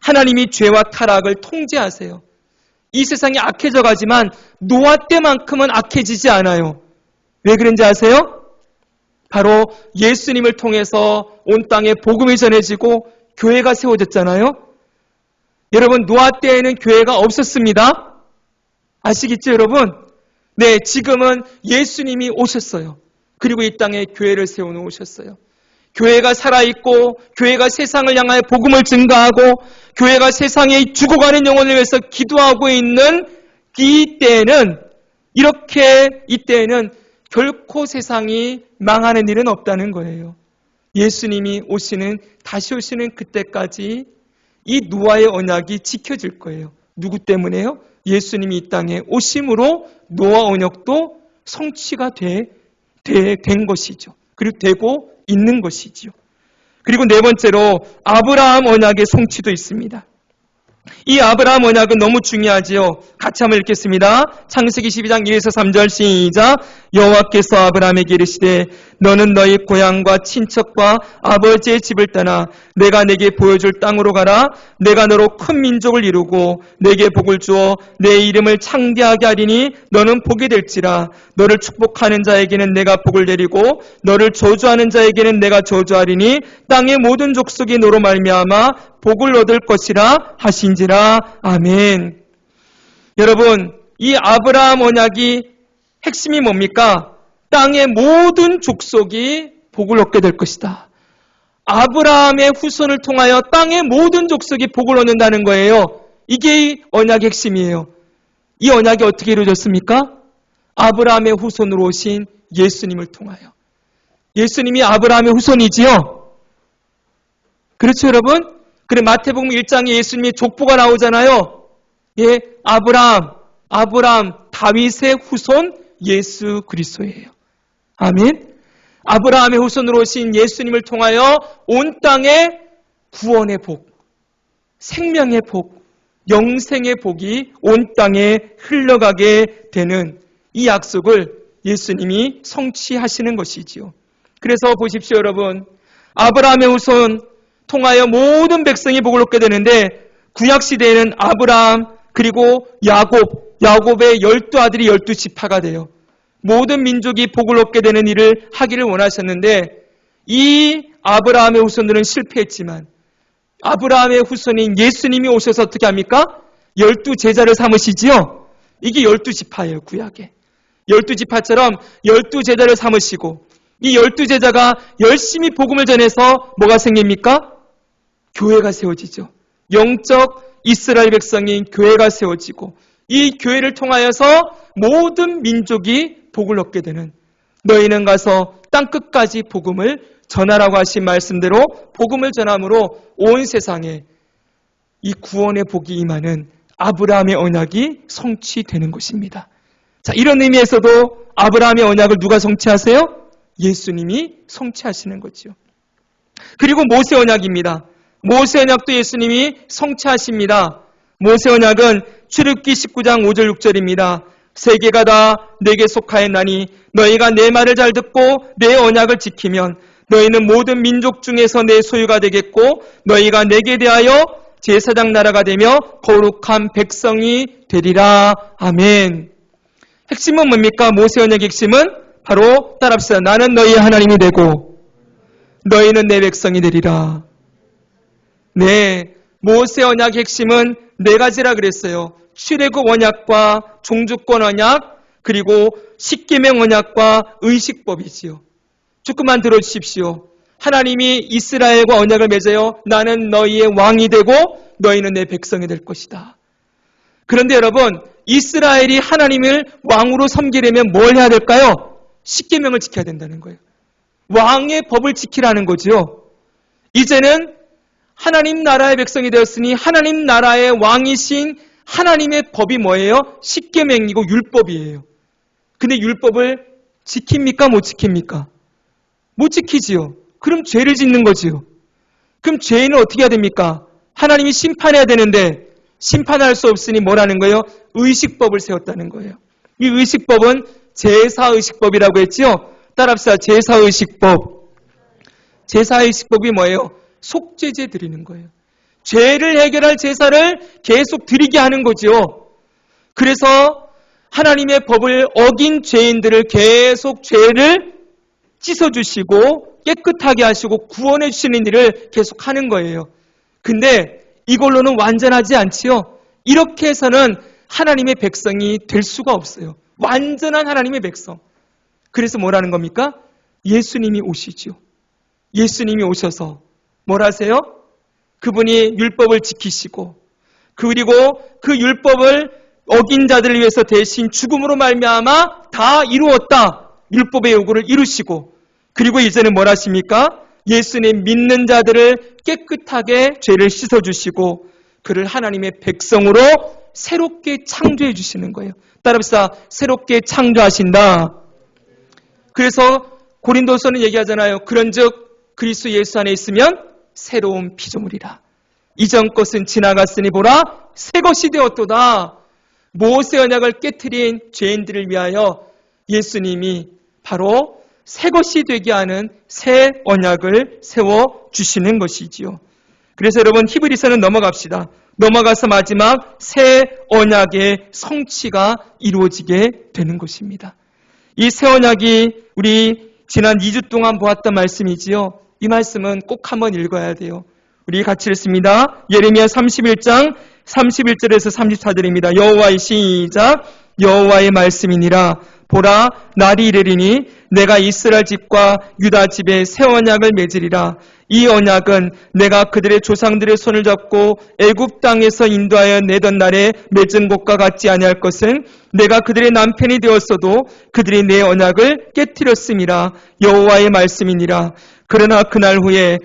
하나님이 죄와 타락을 통제하세요. 이 세상이 악해져 가지만 노아 때만큼은 악해지지 않아요. 왜 그런지 아세요? 바로 예수님을 통해서 온 땅에 복음이 전해지고 교회가 세워졌잖아요. 여러분 노아 때에는 교회가 없었습니다. 아시겠죠 여러분? 네, 지금은 예수님이 오셨어요. 그리고 이 땅에 교회를 세워놓으셨어요. 교회가 살아있고 교회가 세상을 향하여 복음을 증가하고 교회가 세상에 죽어가는 영혼을 위해서 기도하고 있는 이때에는 이때에는 결코 세상이 망하는 일은 없다는 거예요. 예수님이 다시 오시는 그때까지 이 노아의 언약이 지켜질 거예요. 누구 때문에요? 예수님이 이 땅에 오심으로 노아 언약도 성취가 된 것이죠. 그리고 되고 있는 것이지요. 그리고 네 번째로 아브라함 언약의 성취도 있습니다. 이 아브라함 언약은 너무 중요하지요. 같이 한번 읽겠습니다. 창세기 12장 1에서 3절 시작. 여호와께서 아브라함에게 이르시되 너는 너희 고향과 친척과 아버지의 집을 떠나 내가 내게 보여줄 땅으로 가라. 내가 너로 큰 민족을 이루고 내게 복을 주어 내 이름을 창대하게 하리니 너는 복이 될지라. 너를 축복하는 자에게는 내가 복을 내리고 너를 저주하는 자에게는 내가 저주하리니 땅의 모든 족속이 너로 말미암아 복을 얻을 것이라 하신지라. 아멘. 여러분 이 아브라함 언약이 핵심이 뭡니까? 땅의 모든 족속이 복을 얻게 될 것이다. 아브라함의 후손을 통하여 땅의 모든 족속이 복을 얻는다는 거예요. 이게 이 언약의 핵심이에요. 이 언약이 어떻게 이루어졌습니까? 아브라함의 후손으로 오신 예수님을 통하여. 예수님이 아브라함의 후손이지요? 그렇죠 여러분? 그래 마태복음 1장에 예수님의 족보가 나오잖아요. 예, 아브라함 다윗의 후손 예수 그리스도예요. 아멘. 아브라함의 후손으로 오신 예수님을 통하여 온 땅에 구원의 복, 생명의 복, 영생의 복이 온 땅에 흘러가게 되는 이 약속을 예수님이 성취하시는 것이지요. 그래서 보십시오 여러분. 아브라함의 후손 통하여 모든 백성이 복을 얻게 되는데 구약시대에는 아브라함 그리고 야곱의 12아들이 12지파가 돼요. 모든 민족이 복을 얻게 되는 일을 하기를 원하셨는데 이 아브라함의 후손들은 실패했지만 아브라함의 후손인 예수님이 오셔서 어떻게 합니까? 12제자를 삼으시지요. 이게 12지파예요. 구약에. 12지파처럼 12제자를 삼으시고 이 12제자가 열심히 복음을 전해서 뭐가 생깁니까? 교회가 세워지죠. 영적 이스라엘 백성인 교회가 세워지고 이 교회를 통하여서 모든 민족이 복을 얻게 되는 너희는 가서 땅끝까지 복음을 전하라고 하신 말씀대로 복음을 전함으로 온 세상에 이 구원의 복이 임하는 아브라함의 언약이 성취되는 것입니다. 자, 이런 의미에서도 아브라함의 언약을 누가 성취하세요? 예수님이 성취하시는 거죠. 그리고 모세 언약입니다. 모세 언약도 예수님이 성취하십니다. 모세 언약은 출애굽기 19장 5절 6절입니다. 세계가 다 내게 속하였나니 너희가 내 말을 잘 듣고 내 언약을 지키면 너희는 모든 민족 중에서 내 소유가 되겠고 너희가 내게 대하여 제사장 나라가 되며 거룩한 백성이 되리라. 아멘. 핵심은 뭡니까? 모세 언약의 핵심은 바로 따라합시다. 나는 너희의 하나님이 되고 너희는 내 백성이 되리라. 네, 모세 언약의 핵심은 네 가지라 그랬어요. 출애굽 언약과 종주권 언약 그리고 십계명 언약과 의식법이지요. 조금만 들어주십시오. 하나님이 이스라엘과 언약을 맺어요. 나는 너희의 왕이 되고 너희는 내 백성이 될 것이다. 그런데 여러분, 이스라엘이 하나님을 왕으로 섬기려면 뭘 해야 될까요? 십계명을 지켜야 된다는 거예요. 왕의 법을 지키라는 거죠. 이제는 하나님 나라의 백성이 되었으니 하나님 나라의 왕이신 하나님의 법이 뭐예요? 십계명이고 율법이에요. 근데 율법을 지킵니까? 못 지킵니까? 못 지키지요. 그럼 죄를 짓는 거지요. 그럼 죄는 어떻게 해야 됩니까? 하나님이 심판해야 되는데 심판할 수 없으니 뭐라는 거예요? 의식법을 세웠다는 거예요. 이 의식법은 제사의식법이라고 했지요. 따라합시다. 제사의식법. 제사의식법이 뭐예요? 속죄제 드리는 거예요. 죄를 해결할 제사를 계속 드리게 하는 거죠. 그래서 하나님의 법을 어긴 죄인들을 계속 죄를 씻어주시고 깨끗하게 하시고 구원해 주시는 일을 계속 하는 거예요. 근데 이걸로는 완전하지 않지요. 이렇게 해서는 하나님의 백성이 될 수가 없어요. 완전한 하나님의 백성. 그래서 뭐라는 겁니까? 예수님이 오시죠. 예수님이 오셔서 뭘 하세요? 그분이 율법을 지키시고 그리고 그 율법을 어긴 자들을 위해서 대신 죽음으로 말미암아 다 이루었다. 율법의 요구를 이루시고 그리고 이제는 뭘 하십니까? 예수님 믿는 자들을 깨끗하게 죄를 씻어주시고 그를 하나님의 백성으로 새롭게 창조해 주시는 거예요. 따라합시다. 새롭게 창조하신다. 그래서 고린도서는 얘기하잖아요. 그런즉 그리스도 예수 안에 있으면 새로운 피조물이라. 이전 것은 지나갔으니 보라 새 것이 되었도다. 모세 언약을 깨트린 죄인들을 위하여 예수님이 바로 새 것이 되게 하는 새 언약을 세워주시는 것이지요. 그래서 여러분 히브리서는 넘어갑시다. 넘어가서 마지막 새 언약의 성취가 이루어지게 되는 것입니다. 이 새 언약이 우리 지난 2주 동안 보았던 말씀이지요. 이 말씀은 꼭 한번 읽어야 돼요. 우리 같이 읽습니다. 예레미야 31장 31절에서 34절입니다. 여호와의 시작. 여호와의 말씀이니라. 보라 날이 이르리니 내가 이스라엘 집과 유다 집에 새 언약을 맺으리라. 이 언약은 내가 그들의 조상들의 손을 잡고 애굽 땅에서 인도하여 내던 날에 맺은 것과 같지 아니할 것은 내가 그들의 남편이 되었어도 그들이 내 언약을 깨뜨렸음이라. 여호와의 말씀이니라. 그러나 그날 후에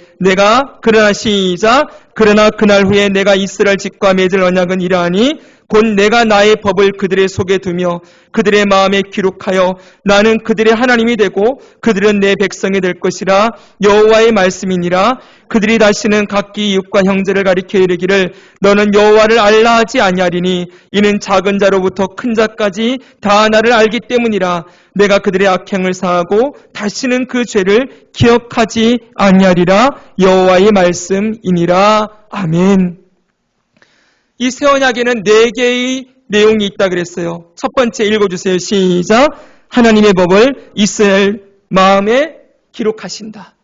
내가 이스라엘 집과 맺을 언약은 이러하니 곧 내가 나의 법을 그들의 속에 두며 그들의 마음에 기록하여 나는 그들의 하나님이 되고 그들은 내 백성이 될 것이라. 여호와의 말씀이니라. 그들이 다시는 각기 이웃과 형제를 가리켜 이르기를 너는 여호와를 알라 하지 아니하리니 이는 작은 자로부터 큰 자까지 다 나를 알기 때문이라. 내가 그들의 악행을 사하고 다시는 그 죄를 기억하지 아니하리라. 여호와의 말씀이니라. 아멘. 이 새 언약에는 4개의 내용이 있다 그랬어요. 첫 번째 읽어주세요. 시작. 하나님의 법을 이스라엘 마음에 기록하신다.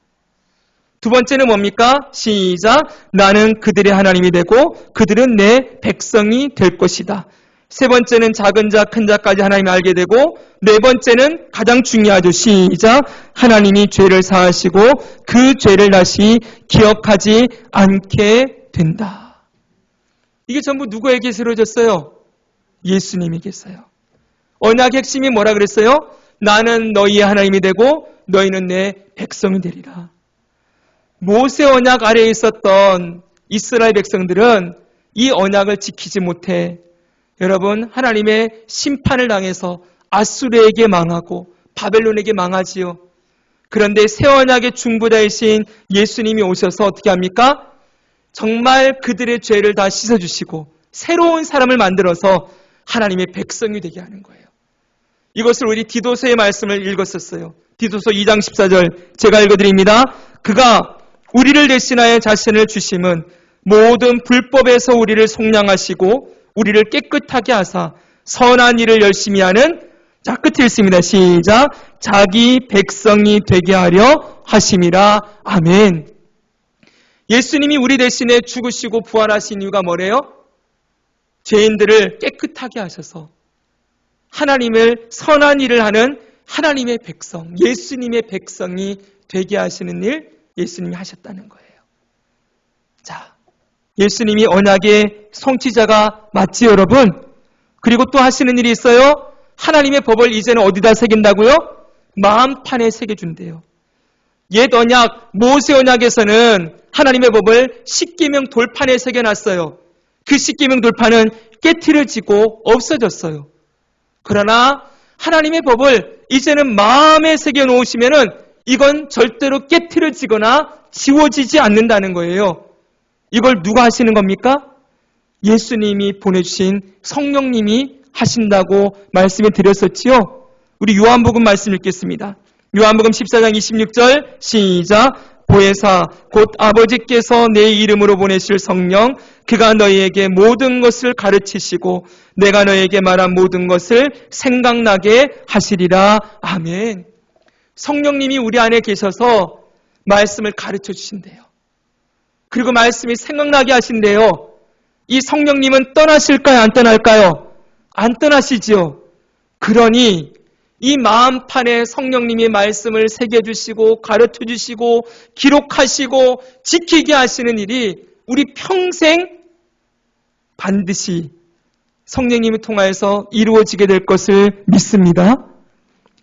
두 번째는 뭡니까? 시작. 나는 그들의 하나님이 되고 그들은 내 백성이 될 것이다. 세 번째는 작은 자, 큰 자까지 하나님이 알게 되고 네 번째는 가장 중요하죠. 시작. 하나님이 죄를 사하시고 그 죄를 다시 기억하지 않게 된다. 이게 전부 누구에게서 이루어졌어요? 예수님에게서요. 언약의 핵심이 뭐라 그랬어요? 나는 너희의 하나님이 되고 너희는 내 백성이 되리라. 모세 언약 아래에 있었던 이스라엘 백성들은 이 언약을 지키지 못해 여러분 하나님의 심판을 당해서 아수르에게 망하고 바벨론에게 망하지요. 그런데 새 언약의 중보자이신 예수님이 오셔서 어떻게 합니까? 정말 그들의 죄를 다 씻어주시고 새로운 사람을 만들어서 하나님의 백성이 되게 하는 거예요. 이것을 우리 디도서의 말씀을 읽었었어요. 디도서 2장 14절 제가 읽어드립니다. 그가 우리를 대신하여 자신을 주심은 모든 불법에서 우리를 속량하시고 우리를 깨끗하게 하사 선한 일을 열심히 하는 자 끝에 읽습니다. 시작. 자기 백성이 되게 하려 하심이라. 아멘. 예수님이 우리 대신에 죽으시고 부활하신 이유가 뭐래요? 죄인들을 깨끗하게 하셔서 하나님을 선한 일을 하는 하나님의 백성, 예수님의 백성이 되게 하시는 일, 예수님이 하셨다는 거예요. 자, 예수님이 언약의 성취자가 맞지 여러분? 그리고 또 하시는 일이 있어요. 하나님의 법을 이제는 어디다 새긴다고요? 마음판에 새겨준대요. 옛 언약, 모세 언약에서는 하나님의 법을 십계명 돌판에 새겨놨어요. 그 십계명 돌판은 깨트려지고 없어졌어요. 그러나 하나님의 법을 이제는 마음에 새겨놓으시면은 이건 절대로 깨트려지거나 지워지지 않는다는 거예요. 이걸 누가 하시는 겁니까? 예수님이 보내주신 성령님이 하신다고 말씀을 드렸었지요. 우리 요한복음 말씀 읽겠습니다. 요한복음 14장 26절 시작. 보혜사 곧 아버지께서 내 이름으로 보내실 성령 그가 너희에게 모든 것을 가르치시고 내가 너희에게 말한 모든 것을 생각나게 하시리라. 아멘. 성령님이 우리 안에 계셔서 말씀을 가르쳐 주신대요. 그리고 말씀이 생각나게 하신대요. 이 성령님은 떠나실까요? 안 떠날까요? 안 떠나시지요. 그러니 이 마음판에 성령님이 말씀을 새겨주시고 가르쳐주시고 기록하시고 지키게 하시는 일이 우리 평생 반드시 성령님을 통하여서 이루어지게 될 것을 믿습니다.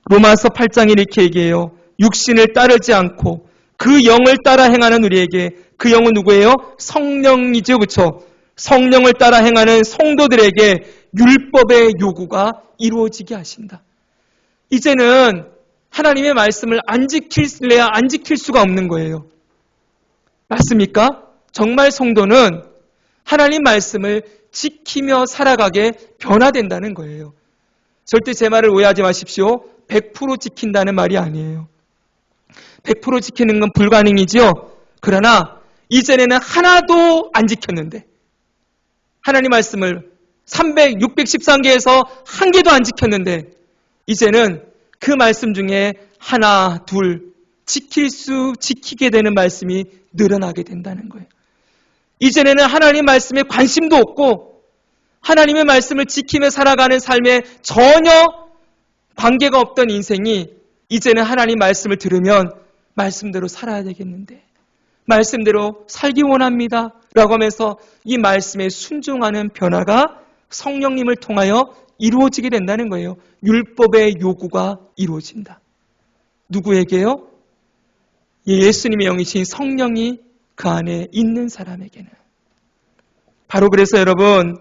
로마서 8장에 이렇게 얘기해요. 육신을 따르지 않고 그 영을 따라 행하는 우리에게, 그 영은 누구예요? 성령이죠. 그렇죠? 성령을 따라 행하는 성도들에게 율법의 요구가 이루어지게 하신다. 이제는 하나님의 말씀을 안 지킬래야 안 지킬 수가 없는 거예요. 맞습니까? 정말 성도는 하나님 말씀을 지키며 살아가게 변화된다는 거예요. 절대 제 말을 오해하지 마십시오. 100% 지킨다는 말이 아니에요. 100% 지키는 건 불가능이지요. 그러나 이전에는 하나도 안 지켰는데 하나님 말씀을 613개에서 한 개도 안 지켰는데 이제는 그 말씀 중에 하나, 둘 지키게 되는 말씀이 늘어나게 된다는 거예요. 이전에는 하나님 말씀에 관심도 없고 하나님의 말씀을 지키며 살아가는 삶에 전혀 관계가 없던 인생이 이제는 하나님 말씀을 들으면 말씀대로 살아야 되겠는데 말씀대로 살기 원합니다 라고 하면서 이 말씀에 순종하는 변화가 성령님을 통하여 이루어지게 된다는 거예요. 율법의 요구가 이루어진다. 누구에게요? 예수님의 영이신 성령이 그 안에 있는 사람에게는. 바로 그래서 여러분,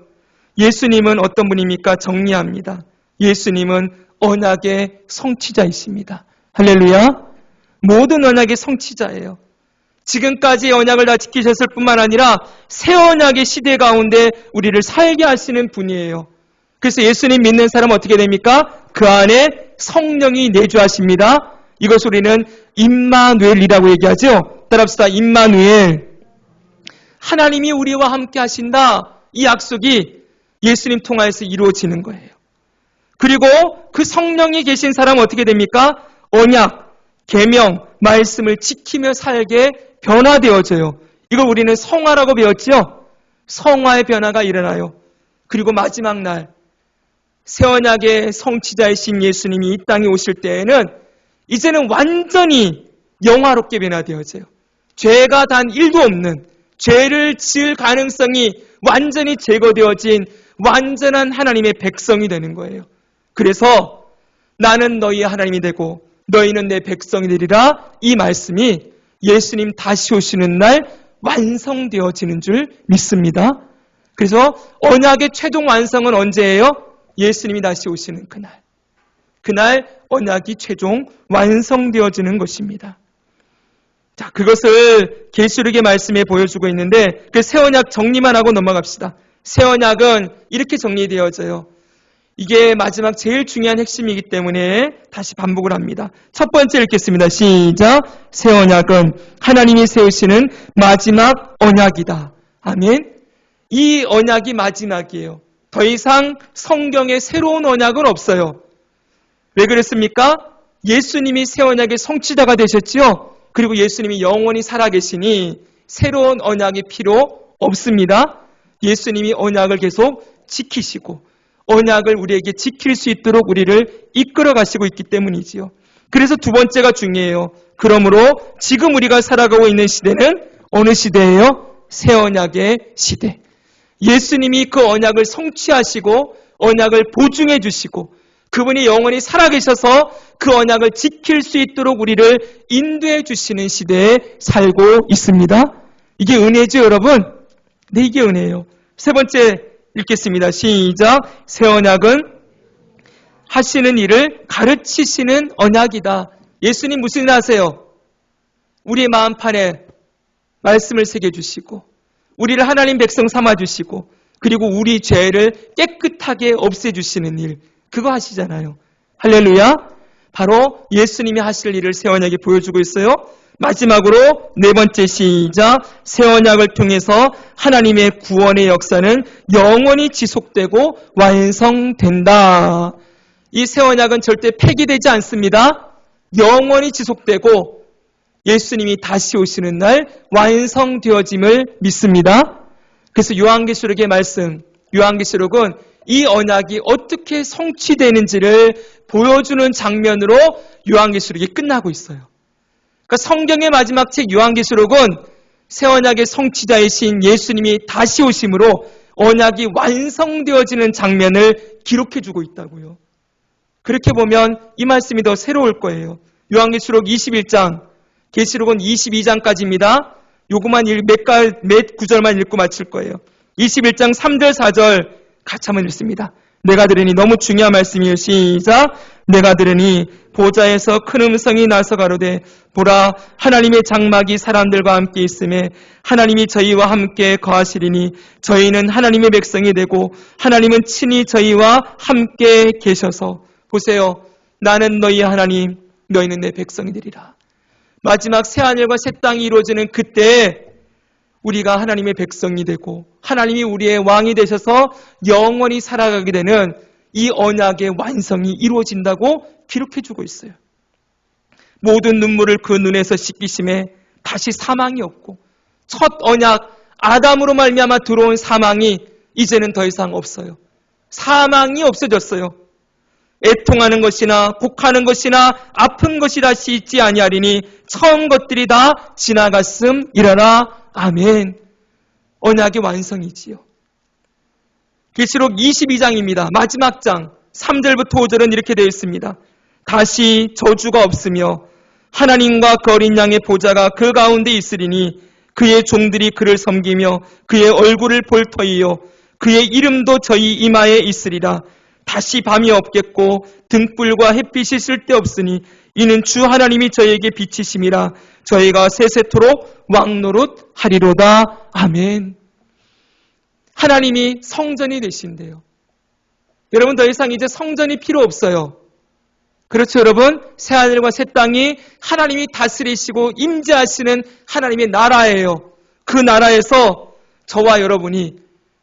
예수님은 어떤 분입니까? 정리합니다. 예수님은 언약의 성취자이십니다. 할렐루야. 모든 언약의 성취자예요. 지금까지 언약을 다 지키셨을 뿐만 아니라 새 언약의 시대 가운데 우리를 살게 하시는 분이에요. 그래서 예수님 믿는 사람은 어떻게 됩니까? 그 안에 성령이 내주하십니다. 이것을 우리는 임마누엘이라고 얘기하죠. 따라합시다. 임마누엘. 하나님이 우리와 함께 하신다. 이 약속이 예수님 통하여서 이루어지는 거예요. 그리고 그 성령이 계신 사람은 어떻게 됩니까? 언약, 계명, 말씀을 지키며 살게 변화되어져요. 이걸 우리는 성화라고 배웠죠? 성화의 변화가 일어나요. 그리고 마지막 날 새 언약의 성취자이신 예수님이 이 땅에 오실 때에는 이제는 완전히 영화롭게 변화되어져요. 죄가 단 1도 없는, 죄를 지을 가능성이 완전히 제거되어진 완전한 하나님의 백성이 되는 거예요. 그래서 나는 너희의 하나님이 되고 너희는 내 백성이 되리라, 이 말씀이 예수님 다시 오시는 날 완성되어지는 줄 믿습니다. 그래서 언약의 최종 완성은 언제예요? 예수님이 다시 오시는 그날. 그날 언약이 최종 완성되어지는 것입니다. 자, 그것을 계시록의 말씀에 보여주고 있는데 그 새 언약 정리만 하고 넘어갑시다. 새 언약은 이렇게 정리되어져요. 이게 마지막 제일 중요한 핵심이기 때문에 다시 반복을 합니다. 첫 번째 읽겠습니다. 시작. 새 언약은 하나님이 세우시는 마지막 언약이다. 아멘. 이 언약이 마지막이에요. 더 이상 성경에 새로운 언약은 없어요. 왜 그랬습니까? 예수님이 새 언약의 성취자가 되셨지요. 그리고 예수님이 영원히 살아계시니 새로운 언약이 필요 없습니다. 예수님이 언약을 계속 지키시고 언약을 우리에게 지킬 수 있도록 우리를 이끌어 가시고 있기 때문이지요. 그래서 두 번째가 중요해요. 그러므로 지금 우리가 살아가고 있는 시대는 어느 시대예요? 새 언약의 시대. 예수님이 그 언약을 성취하시고 언약을 보증해 주시고 그분이 영원히 살아계셔서 그 언약을 지킬 수 있도록 우리를 인도해 주시는 시대에 살고 있습니다. 이게 은혜죠, 여러분? 네, 이게 은혜예요. 세 번째 읽겠습니다. 시작. 새 언약은 하시는 일을 가르치시는 언약이다. 예수님 무슨 일 하세요? 우리의 마음판에 말씀을 새겨주시고 우리를 하나님 백성 삼아주시고 그리고 우리 죄를 깨끗하게 없애주시는 일, 그거 하시잖아요. 할렐루야. 바로 예수님이 하실 일을 새 언약이 보여주고 있어요. 마지막으로 네 번째 시작. 새 언약을 통해서 하나님의 구원의 역사는 영원히 지속되고 완성된다. 이 새 언약은 절대 폐기되지 않습니다. 영원히 지속되고 예수님이 다시 오시는 날 완성되어짐을 믿습니다. 그래서 요한계시록의 말씀, 요한계시록은 이 언약이 어떻게 성취되는지를 보여주는 장면으로 요한계시록이 끝나고 있어요. 그러니까 성경의 마지막 책 요한계시록은 새 언약의 성취자이신 예수님이 다시 오심으로 언약이 완성되어지는 장면을 기록해주고 있다고요. 그렇게 보면 이 말씀이 더 새로울 거예요. 요한계시록 21장, 계시록은 22장까지입니다. 요거만 몇 구절만 읽고 마칠 거예요. 21장 3절 4절 같이 한번 읽습니다. 내가 들으니, 너무 중요한 말씀이에요. 시작. 내가 들으니 보좌에서 큰 음성이 나서 가로되 보라, 하나님의 장막이 사람들과 함께 있음에 하나님이 저희와 함께 거하시리니 저희는 하나님의 백성이 되고 하나님은 친히 저희와 함께 계셔서. 보세요. 나는 너희 하나님, 너희는 내 백성이 되리라. 마지막 새하늘과 새 땅이 이루어지는 그때 우리가 하나님의 백성이 되고 하나님이 우리의 왕이 되셔서 영원히 살아가게 되는 이 언약의 완성이 이루어진다고 기록해주고 있어요. 모든 눈물을 그 눈에서 씻기심에 다시 사망이 없고 첫 언약 아담으로 말미암아 들어온 사망이 이제는 더 이상 없어요. 사망이 없어졌어요. 애통하는 것이나 곡하는 것이나 아픈 것이 다시 있지 아니하리니 처음 것들이 다 지나갔음이라라. 아멘. 언약의 완성이지요. 계시록 22장입니다. 마지막 장 3절부터 5절은 이렇게 되어 있습니다. 다시 저주가 없으며 하나님과 그 어린 양의 보좌가 그 가운데 있으리니 그의 종들이 그를 섬기며 그의 얼굴을 볼 터이요 그의 이름도 저희 이마에 있으리라. 다시 밤이 없겠고 등불과 햇빛이 쓸데없으니 이는 주 하나님이 저희에게 빛이심이라. 저희가 세세토록 왕노릇 하리로다. 아멘. 하나님이 성전이 되신대요. 여러분, 더 이상 이제 성전이 필요 없어요. 그렇죠, 여러분? 새하늘과 새 땅이 하나님이 다스리시고 임재하시는 하나님의 나라예요. 그 나라에서 저와 여러분이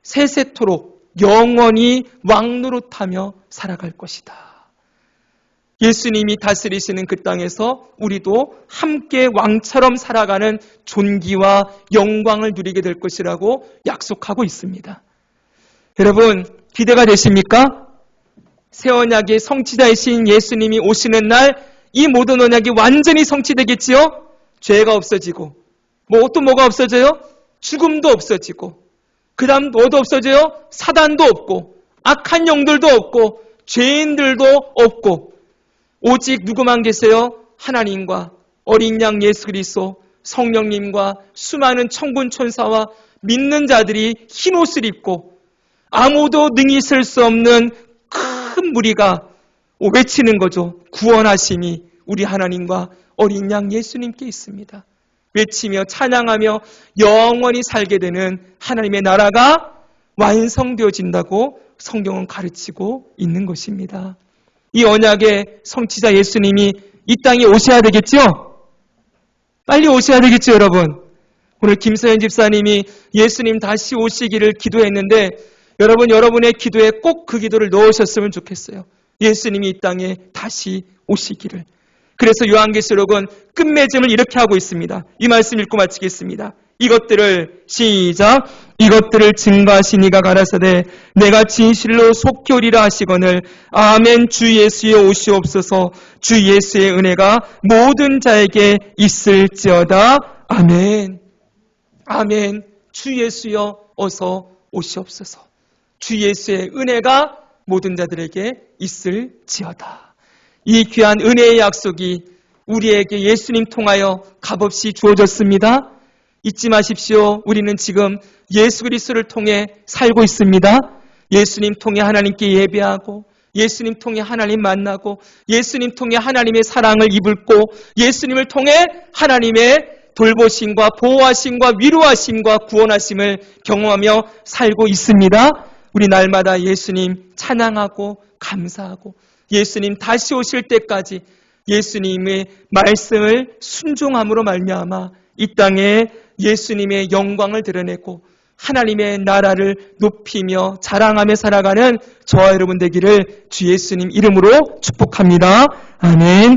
세세토록 영원히 왕노릇하며 살아갈 것이다. 예수님이 다스리시는 그 땅에서 우리도 함께 왕처럼 살아가는 존귀와 영광을 누리게 될 것이라고 약속하고 있습니다. 여러분, 기대가 되십니까? 새 언약의 성취자이신 예수님이 오시는 날 이 모든 언약이 완전히 성취되겠지요? 죄가 없어지고 또 뭐가 없어져요? 죽음도 없어지고 그 다음 뭐도 없어져요? 사단도 없고 악한 영들도 없고 죄인들도 없고 오직 누구만 계세요? 하나님과 어린 양 예수 그리스도, 성령님과 수많은 천군 천사와 믿는 자들이 흰 옷을 입고 아무도 능히 쓸 수 없는 큰 무리가 외치는 거죠. 구원하심이 우리 하나님과 어린 양 예수님께 있습니다. 외치며 찬양하며 영원히 살게 되는 하나님의 나라가 완성되어진다고 성경은 가르치고 있는 것입니다. 이 언약의 성취자 예수님이 이 땅에 오셔야 되겠죠? 빨리 오셔야 되겠죠, 여러분? 오늘 김서연 집사님이 예수님 다시 오시기를 기도했는데 여러분, 여러분의 기도에 꼭 그 기도를 넣으셨으면 좋겠어요. 예수님이 이 땅에 다시 오시기를. 그래서 요한계시록은 끝맺음을 이렇게 하고 있습니다. 이 말씀 읽고 마치겠습니다. 이것들을 시작. 이것들을 증거하신 이가 가라사대 내가 진실로 속히 오리라 하시거늘 아멘. 주 예수의 오시옵소서. 주 예수의 은혜가 모든 자에게 있을지어다. 아멘. 아멘. 주 예수여 어서 오시옵소서. 주 예수의 은혜가 모든 자들에게 있을지어다. 이 귀한 은혜의 약속이 우리에게 예수님 통하여 값없이 주어졌습니다. 잊지 마십시오. 우리는 지금 예수 그리스도를 통해 살고 있습니다. 예수님 통해 하나님께 예배하고 예수님 통해 하나님 만나고 예수님 통해 하나님의 사랑을 입을고 예수님을 통해 하나님의 돌보심과 보호하심과 위로하심과 구원하심을 경험하며 살고 있습니다. 우리 날마다 예수님 찬양하고 감사하고 예수님 다시 오실 때까지 예수님의 말씀을 순종함으로 말미암아 이 땅에 예수님의 영광을 드러내고 하나님의 나라를 높이며 자랑하며 살아가는 저와 여러분 되기를 주 예수님 이름으로 축복합니다. 아멘.